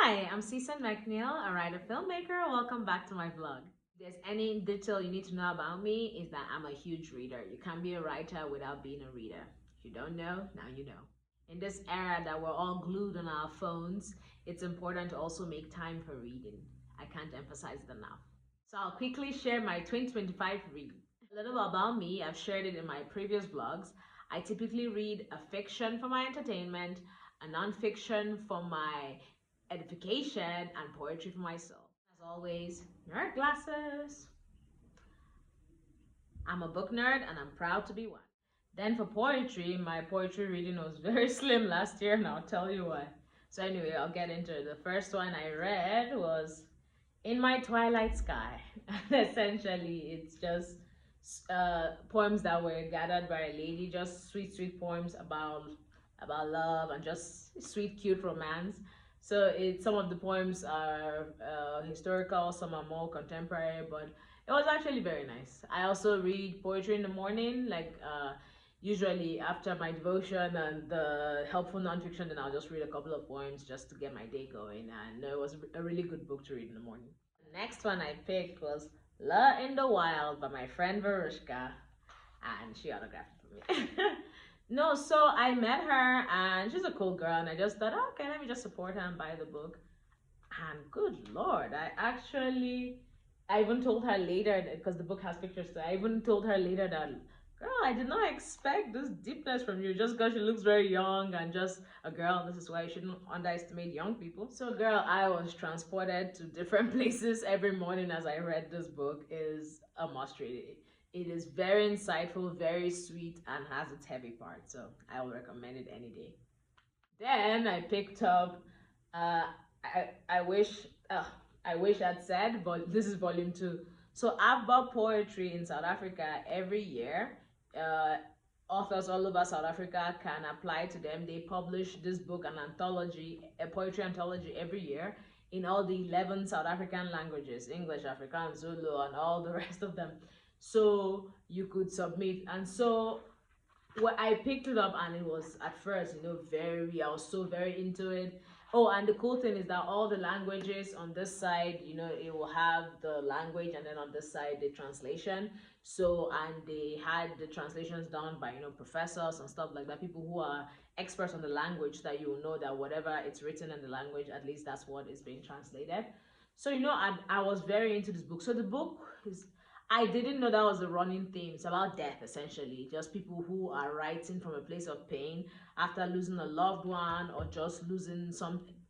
Hi, I'm Cecil McNeil, a writer filmmaker. Welcome back to my vlog. If there's any detail you need to know about me, is that I'm a huge reader. You can't be a writer without being a reader. If you don't know, now you know. In this era that we're all glued on our phones, it's important to also make time for reading. I can't emphasize it enough. So I'll quickly share my 2025 read. A little about me, I've shared it in my previous vlogs. I typically read a fiction for my entertainment, a non-fiction for my edification, and poetry for myself. As always, nerd glasses. I'm a book nerd and I'm proud to be one. Then for poetry, my poetry reading was very slim last year and I'll tell you why. So anyway, I'll get into it. The first one I read was In My Twilight Sky. Essentially, it's just poems that were gathered by a lady, just sweet poems about love and just sweet, cute romance. So some of the poems are historical, some are more contemporary, but it was actually very nice. I also read poetry in the morning, like usually after my devotion and the helpful nonfiction, then I'll just read a couple of poems just to get my day going. And it was a really good book to read in the morning. The next one I picked was La in the Wild by my friend Verushka, and she autographed it for me. No, so I met her and she's a cool girl, and I just thought, oh, okay, let me just support her and buy the book. And good lord, I even told her later, because the book has pictures, so I even told her later that, girl, I did not expect this deepness from you just because she looks very young and just a girl. This is why you shouldn't underestimate young people. So, girl, I was transported to different places every morning as I read this book. It is a must read. It is very insightful, very sweet, and has its heavy part. So, I will recommend it any day. Then I picked up uh, I wish I wish I'd said, but this is volume 2. So Abba Poetry in South Africa every year. Uh, Authors all over South Africa can apply to them. They publish this book, an anthology, a poetry anthology every year in all the 11 South African languages, English, Afrikaans, Zulu, and all the rest of them. So you could submit. And so well, I picked it up and it was at first, I was so very into it. Oh, and the cool thing is that all the languages on this side, it will have the language, and then on this side, the translation. So, and they had the translations done by, professors and stuff like that, people who are experts on the language, so that you will know that whatever it's written in the language, at least that's what is being translated. So, I was very into this book. So the book is, I didn't know that was the running theme. It's about death, essentially. Just people who are writing from a place of pain after losing a loved one or just losing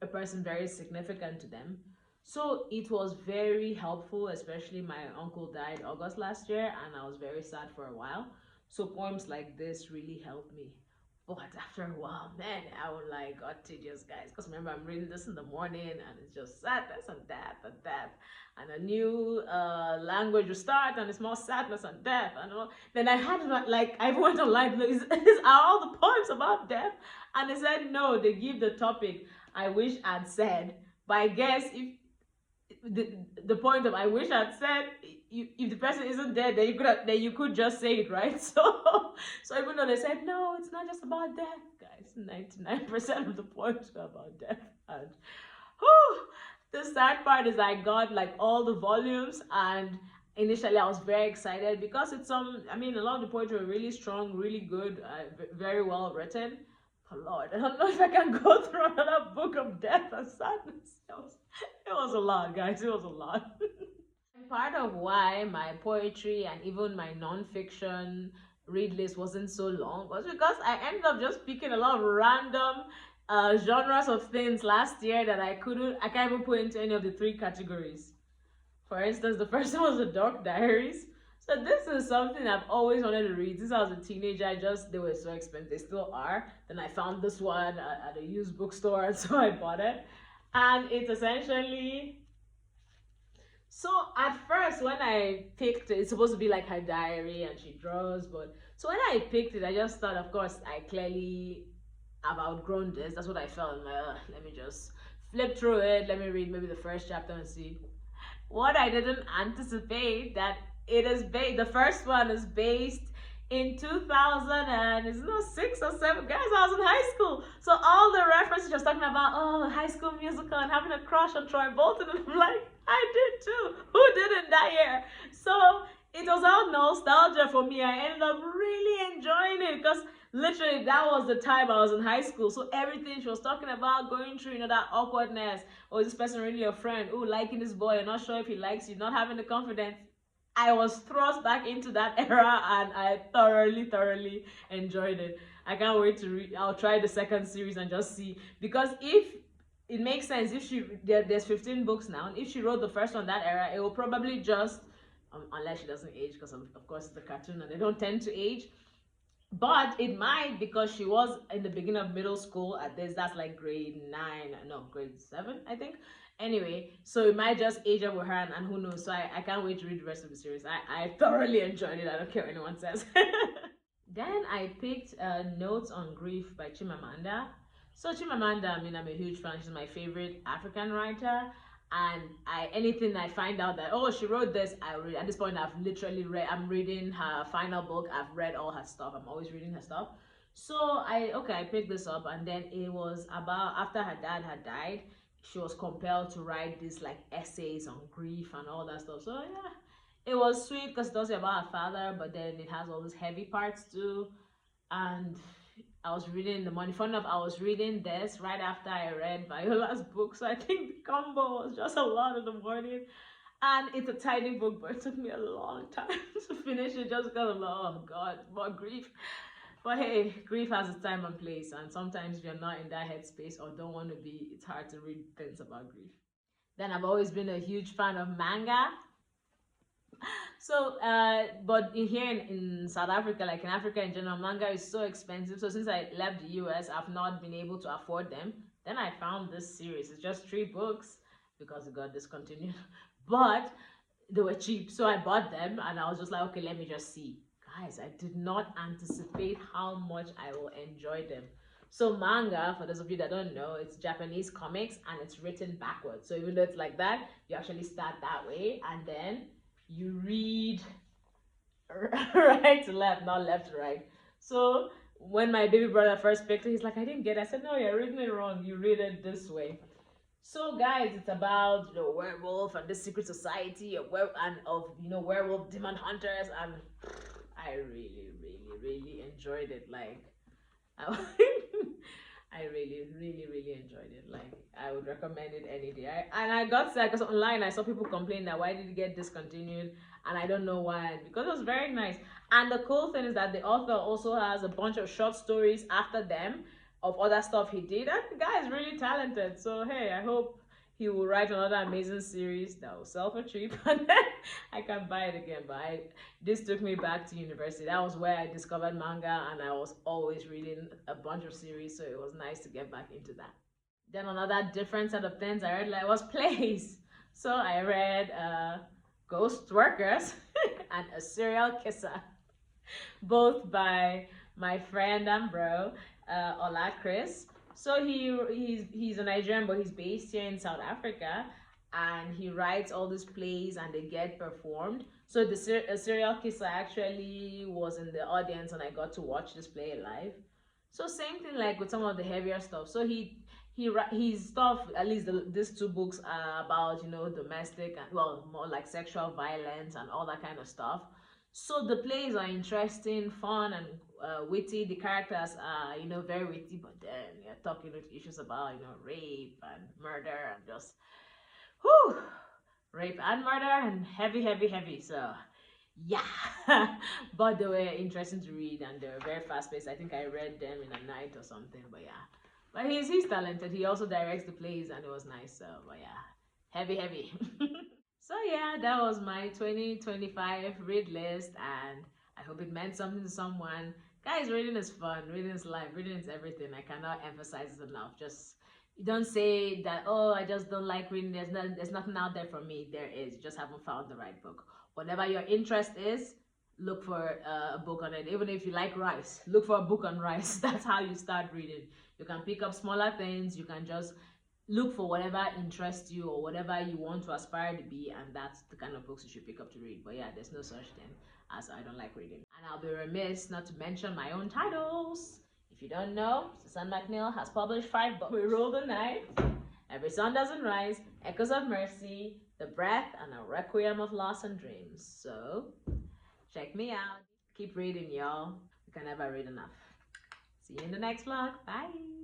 a person very significant to them. So it was very helpful, especially my uncle died August last year, and I was very sad for a while. So poems like this really helped me. But after a while, man, I was like, got tedious, guys. Because remember, I'm reading this in the morning, and it's just sadness and death and death. And a new language will start, and it's more sadness and death. And all. Then I had, like, I went online, are all the poems about death? And they said, no, they give the topic, I wish I'd said. But I guess if the point of I wish I'd said, if the person isn't dead, then you could just say it, right? So even though they said no, it's not just about death, guys. 99% of the poems are about death. And the sad part is I got like all the volumes, and initially I was very excited because it's a lot of the poetry were really strong, really good, very well written. Oh Lord, I don't know if I can go through another book of death and sadness. It was a lot, guys. It was a lot. And part of why my poetry and even my non-fiction read list wasn't so long was because I ended up just picking a lot of random genres of things last year that I can't even put into any of the 3 categories. For instance, the first one was the Dark Diaries. So this is something I've always wanted to read since I was a teenager. They were so expensive. They still are. Then I found this one at a used bookstore, and so I bought it. And it's essentially, so at first when I picked it, it's supposed to be like her diary and she draws, but so when I picked it, I just thought, of course, I clearly have outgrown this. That's what I felt. Let me just flip through it. Let me read maybe the first chapter and see. What I didn't anticipate that the first one is based in 2006 or 7, guys, I was in high school. So all the references just talking about, oh, High School Musical and having a crush on Troy Bolton. And I'm like, I did too. Who didn't that year? So it was all nostalgia for me. I ended up really enjoying it because literally that was the time I was in high school. So everything she was talking about, going through, that awkwardness. Oh, is this person really your friend? Oh, liking this boy, you're not sure if he likes you, not having the confidence. I was thrust back into that era and I thoroughly enjoyed it. I can't wait to read. I'll try the second series and just see, because if it makes sense, if there's 15 books now, if she wrote the first one that era, it will probably just unless she doesn't age, because of course it's the cartoon and they don't tend to age, but it might, because she was in the beginning of middle school at this. That's like grade 9, no, grade 7, I think. Anyway, so it might just age up with her, and who knows. So I can't wait to read the rest of the series. I thoroughly enjoyed it. I don't care what anyone says. Then I picked Notes on Grief by Chimamanda. So Chimamanda, I mean, I'm a huge fan. She's my favorite African writer. And anything I find out that, oh, she wrote this, I read. At this point, I've literally read. I'm reading her final book. I've read all her stuff. I'm always reading her stuff. So I picked this up, and then it was about after her dad had died, she was compelled to write these like essays on grief and all that stuff. So yeah, it was sweet because it does about her father, but then it has all these heavy parts too. And I was reading in the morning. Fun enough, I was reading this right after I read Viola's book, so I think the combo was just a lot in the morning. And it's a tiny book, but it took me a long time to finish it just because of, oh God, more grief. But hey, grief has its time and place, and sometimes if you're not in that headspace or don't want to be, it's hard to read things about grief. Then I've always been a huge fan of manga. So, but here in South Africa, like in Africa in general, manga is so expensive. So since I left the US, I've not been able to afford them. Then I found this series. It's just 3 books because it got discontinued, but they were cheap. So I bought them and I was just like, okay, let me just see. Guys, I did not anticipate how much I will enjoy them. So manga, for those of you that don't know, it's Japanese comics and it's written backwards. So even though it's like that, you actually start that way and then you read right to left, not left to right. So when my baby brother first picked it, he's like, I didn't get it. I said, no, you're reading it wrong. You read it this way. So guys, it's about werewolf and the secret society of werewolf demon hunters, and I really enjoyed it. Like I really enjoyed it. Like I would recommend it any day. I got sad because online I saw people complain that why did it get discontinued, and I don't know why, because it was very nice. And the cool thing is that the author also has a bunch of short stories after them of other stuff he did, and the guy is really talented. So hey, I hope he will write another amazing series that will sell for cheap, and then I can buy it again. But this took me back to university. That was where I discovered manga, and I was always reading a bunch of series, so it was nice to get back into that. Then another different set of things I read was plays. So I read Ghost Workers and A Serial Kisser, both by my friend and bro, Ola Chris. So he's a Nigerian, but he's based here in South Africa, and he writes all these plays and they get performed. So the Serial Kisser actually was in the audience, and I got to watch this play live. So same thing like with some of the heavier stuff. So his stuff, at least these 2 books are about domestic and more like sexual violence and all that kind of stuff. So the plays are interesting, fun, and witty. The characters are, very witty, but then you're talking with issues about, rape and murder and just, whew, rape and murder and heavy. So, yeah. But they were interesting to read and they were very fast paced. I think I read them in a night or something, but yeah. But he's talented. He also directs the plays and it was nice. So, but yeah, heavy. So yeah, that was my 2025 read list, and I hope it meant something to someone. Guys, reading is fun, reading is life, reading is everything. I cannot emphasize it enough. Just don't say that, oh, I just don't like reading. There's nothing out there for me. There is. You just haven't found the right book. Whatever your interest is, look for a book on it. Even if you like rice, look for a book on rice. That's how you start reading. You can pick up smaller things. You can just look for whatever interests you or whatever you want to aspire to be, and that's the kind of books you should pick up to read. But yeah, there's no such thing as I don't like reading. And I'll be remiss not to mention my own titles. If you don't know, Susan McNeil has published 5 books. We Rule the Night, Every Sun Doesn't Rise, Echoes of Mercy, The Breath, and A Requiem of Loss and Dreams. So, check me out. Keep reading, y'all. We can never read enough. See you in the next vlog. Bye.